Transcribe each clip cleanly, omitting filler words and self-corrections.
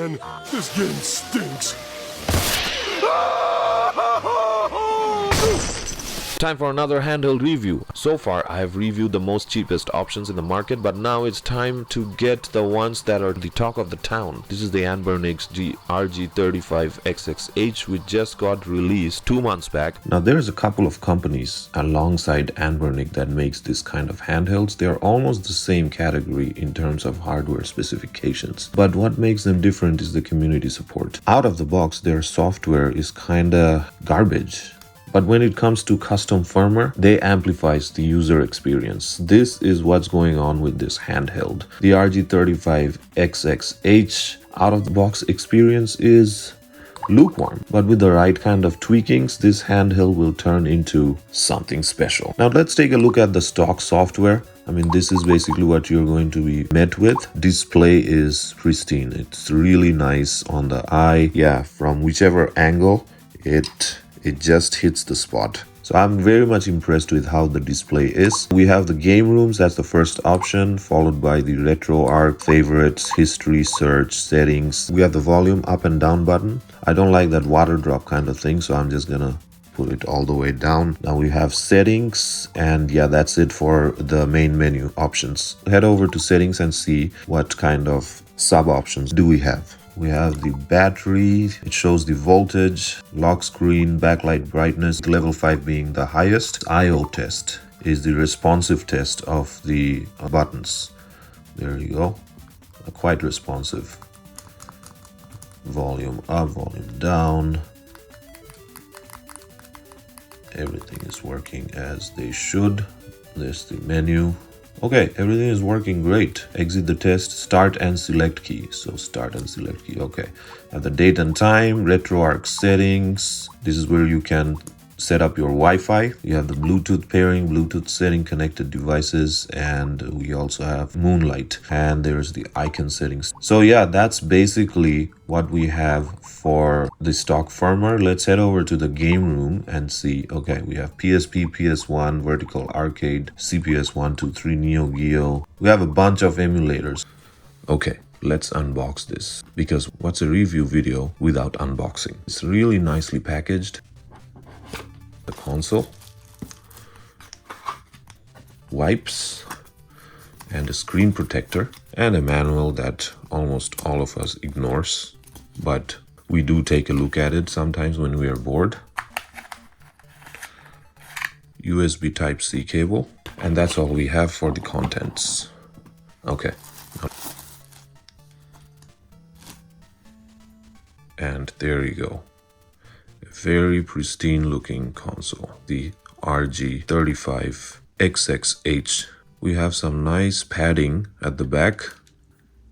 man. This game stinks. Time for another handheld review. So far I have reviewed the most cheapest options in the market, but now it's time to get the ones that are the talk of the town. This is the Anbernic RG35XX, which just got released 2 months back. Now there's a couple of companies alongside Anbernic that makes this kind of handhelds. They're almost the same category in terms of hardware specifications, but what makes them different is the community support. Out of the box, their software is kinda garbage. But when it comes to custom firmware, they amplifies the user experience. This is what's going on with this handheld. The RG35XX out of the box experience is lukewarm, but with the right kind of tweakings, this handheld will turn into something special. Now let's take a look at the stock software. I mean, this is basically what you're going to be met with. Display is pristine. It's really nice on the eye. Yeah, from whichever angle, it just hits the spot. So I'm very much impressed with how the display is. We have the game rooms, that's the first option, followed by the RetroArch, favorites, history, search, settings. We have the volume up and down button. I don't like that water drop kind of thing, so I'm just gonna put it all the way down. Now we have settings, and yeah, that's it for the main menu options. Head over to settings and see what kind of sub options do we have. We have the battery, it shows the voltage, lock screen, backlight brightness, level 5 being the highest. I/O test is the responsive test of the buttons. There you go, quite responsive. Volume up, volume down. Everything is working as they should. There's the menu. Okay, everything is working great. Exit the test, start and select key. So start and select key, okay. Have the date and time, RetroArch settings. This is where you can set up your Wi-Fi. You have the Bluetooth pairing, Bluetooth setting, connected devices, and we also have Moonlight. And there's the icon settings. So yeah, that's basically what we have for the stock firmware. Let's head over to the game room and see. Okay, we have PSP, PS1, Vertical Arcade, CPS 1, 2, 3, Neo Geo. We have a bunch of emulators. Okay, let's unbox this, because what's a review video without unboxing? It's really nicely packaged. The console, wipes, and a screen protector, and a manual that almost all of us ignores, but we do take a look at it sometimes when we are bored. USB Type-C cable, and that's all we have for the contents. Okay. And there you go. Very pristine looking console, the RG35XX. We have some nice padding at the back,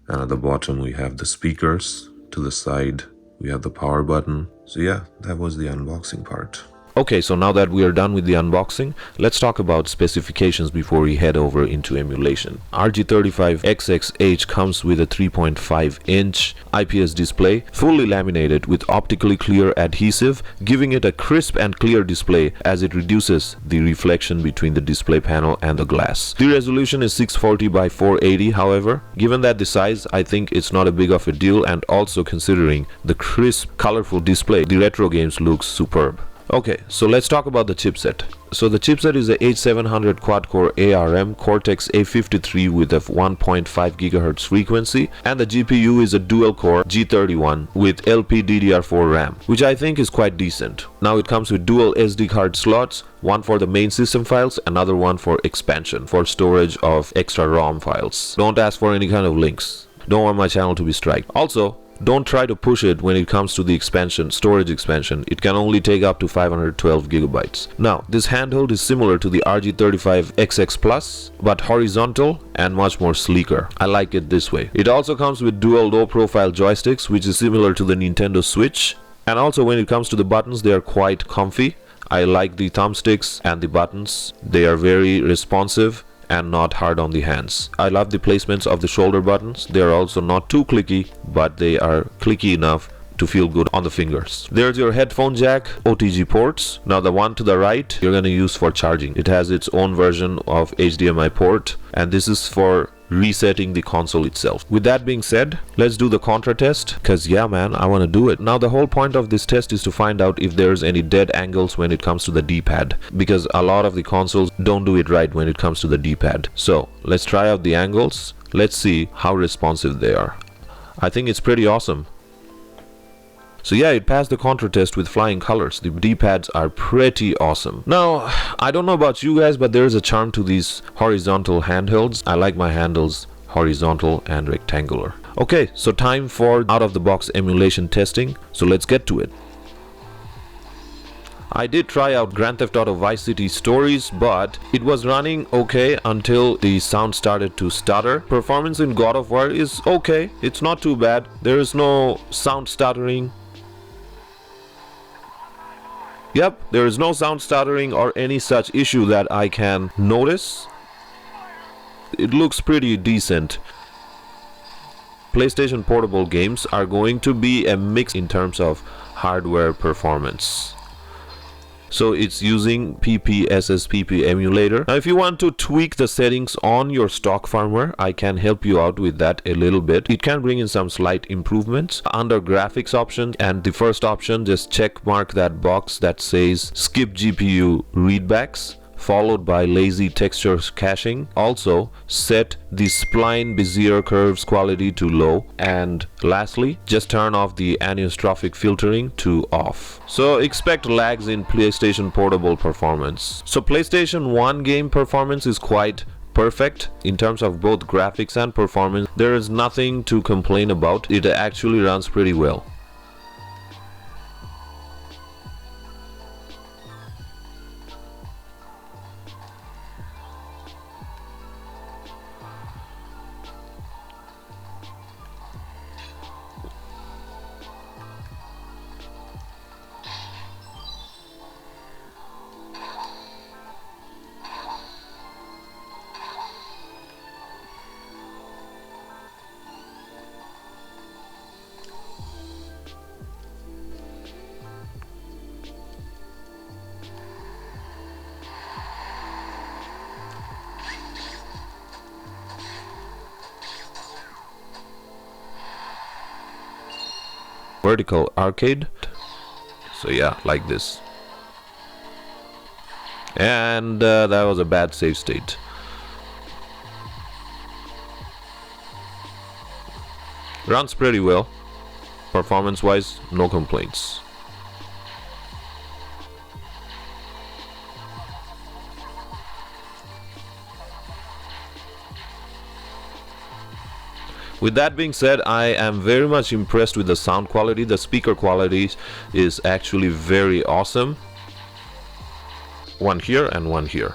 and at the bottom we have the speakers. To the side we have the power button. So yeah, that was the unboxing part. Okay, so now that we are done with the unboxing, let's talk about specifications before we head over into emulation. RG35XX comes with a 3.5-inch IPS display, fully laminated with optically clear adhesive, giving it a crisp and clear display as it reduces the reflection between the display panel and the glass. The resolution is 640 by 480, however. Given that the size, I think it's not a big of a deal, and also considering the crisp, colorful display, the retro games looks superb. Okay, so let's talk about the chipset. So the chipset is a H700 quad-core ARM Cortex-A53 with a 1.5 GHz frequency, and the GPU is a dual-core G31 with LPDDR4 RAM, which I think is quite decent. Now it comes with dual SD card slots, one for the main system files, another one for expansion, for storage of extra ROM files. Don't ask for any kind of links. Don't want my channel to be striked. Also, don't try to push it when it comes to the expansion, storage expansion. It can only take up to 512 gigabytes. Now, this handheld is similar to the RG35XX Plus, but horizontal and much more sleeker. I like it this way. It also comes with dual low-profile joysticks, which is similar to the Nintendo Switch. And also when it comes to the buttons, they are quite comfy. I like the thumbsticks and the buttons. They are very responsive and not hard on the hands. I love the placements of the shoulder buttons. They are also not too clicky, but they are clicky enough to feel good on the fingers. There's your headphone jack, OTG ports. Now the one to the right, you're gonna use for charging. It has its own version of HDMI port, and this is for resetting the console itself. With that being said, let's do the contra test, because yeah man, I want to do it. Now the whole point of this test is to find out if there's any dead angles when it comes to the D-pad, because a lot of the consoles don't do it right when it comes to the D-pad. So let's try out the angles. Let's see how responsive they are. I think it's pretty awesome. So yeah, it passed the contra test with flying colors. The D-pads are pretty awesome. Now, I don't know about you guys, but there is a charm to these horizontal handhelds. I like my handles horizontal and rectangular. Okay, so time for out-of-the-box emulation testing. So let's get to it. I did try out Grand Theft Auto Vice City Stories, but it was running okay until the sound started to stutter. Performance in God of War is okay. It's not too bad. There is no sound stuttering. Yep, there is no sound stuttering or any such issue that I can notice. It looks pretty decent. PlayStation Portable games are going to be a mix in terms of hardware performance. So it's using PPSSPP emulator. Now if you want to tweak the settings on your stock firmware, I can help you out with that a little bit. It can bring in some slight improvements. Under graphics option, and the first option, just check mark that box that says skip GPU readbacks, followed by lazy texture caching. Also set the spline Bezier curves quality to low, and lastly just turn off the anisotropic filtering to off. So expect lags in PlayStation Portable performance. So PlayStation 1 game performance is quite perfect in terms of both graphics and performance. There is nothing to complain about. It actually runs pretty well. Vertical arcade. So yeah, like this. And that was a bad save state. Runs pretty well. Performance wise, no complaints. With that being said, I am very much impressed with the sound quality. The speaker quality is actually very awesome. One here and one here.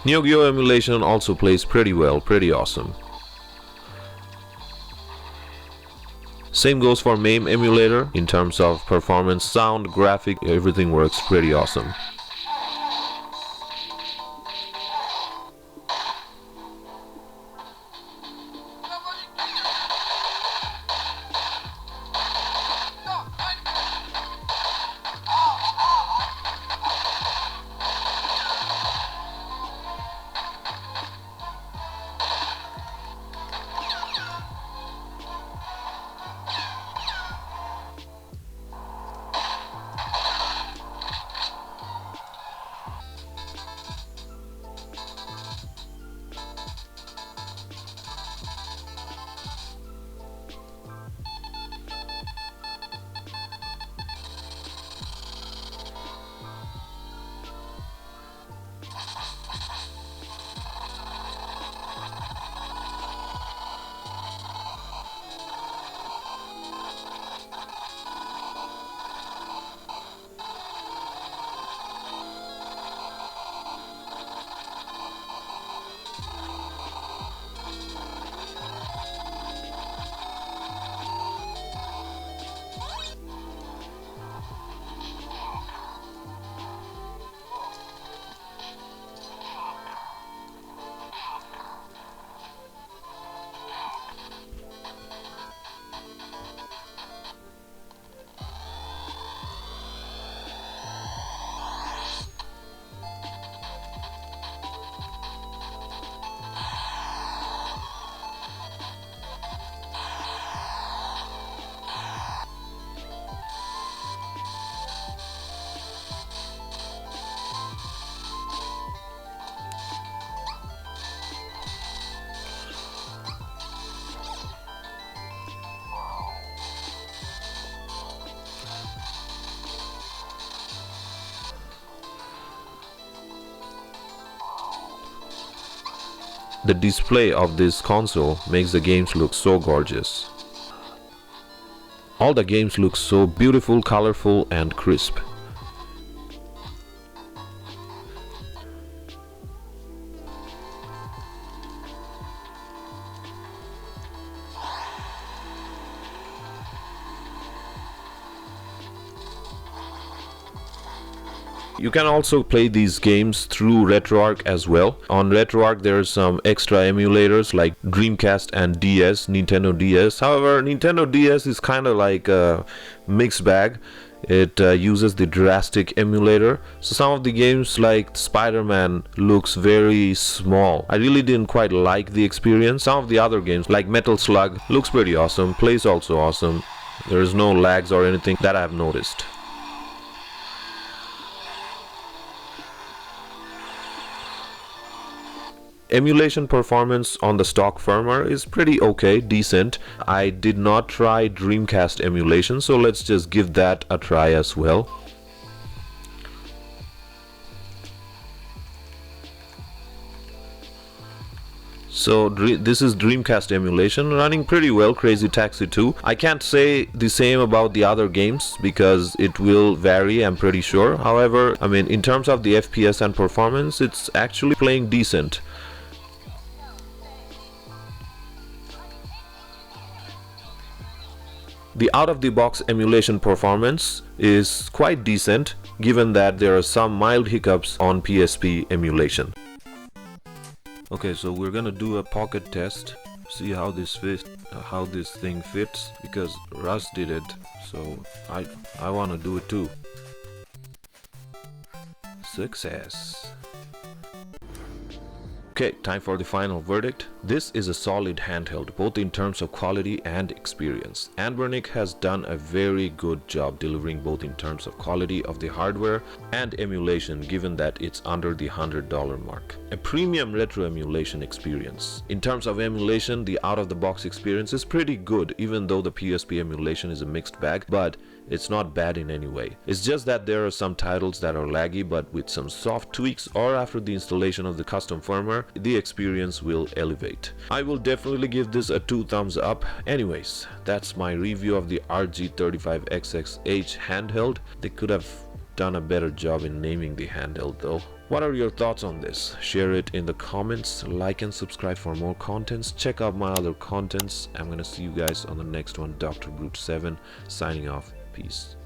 Neo Geo emulation also plays pretty well, pretty awesome. Same goes for MAME emulator. In terms of performance, sound, graphic, everything works pretty awesome. The display of this console makes the games look so gorgeous. All the games look so beautiful, colorful, and crisp. You can also play these games through RetroArch as well. On RetroArch there are some extra emulators like Dreamcast and DS, Nintendo DS. However, Nintendo DS is kind of like a mixed bag. It uses the drastic emulator, so some of the games like Spider-Man looks very small. I really didn't quite like the experience. Some of the other games like Metal Slug looks pretty awesome, plays also awesome. There is no lags or anything that I've noticed. Emulation performance on the stock firmware is pretty okay, decent. I did not try Dreamcast emulation, so let's just give that a try as well. So this is Dreamcast emulation running pretty well. Crazy Taxi 2. I can't say the same about the other games because it will vary, I'm pretty sure. However, I mean, in terms of the FPS and performance, it's actually playing decent. The out-of-the-box emulation performance is quite decent, given that there are some mild hiccups on PSP emulation. Okay, so we're gonna do a pocket test, see how this thing fits, because Russ did it, so I want to do it too. Success. Okay, time for the final verdict. This is a solid handheld, both in terms of quality and experience. Anbernic has done a very good job delivering both in terms of quality of the hardware and emulation, given that it's under the $100 mark. A premium retro emulation experience. In terms of emulation, the out-of-the-box experience is pretty good, even though the PSP emulation is a mixed bag, but it's not bad in any way. It's just that there are some titles that are laggy, but with some soft tweaks or after the installation of the custom firmware, the experience will elevate. I will definitely give this a 2 thumbs up. Anyways, that's my review of the RG35XX handheld. They could have done a better job in naming the handheld though. What are your thoughts on this? Share it in the comments, like and subscribe for more contents. Check out my other contents. I'm gonna see you guys on the next one. Dr. Brute 7 signing off. Peace.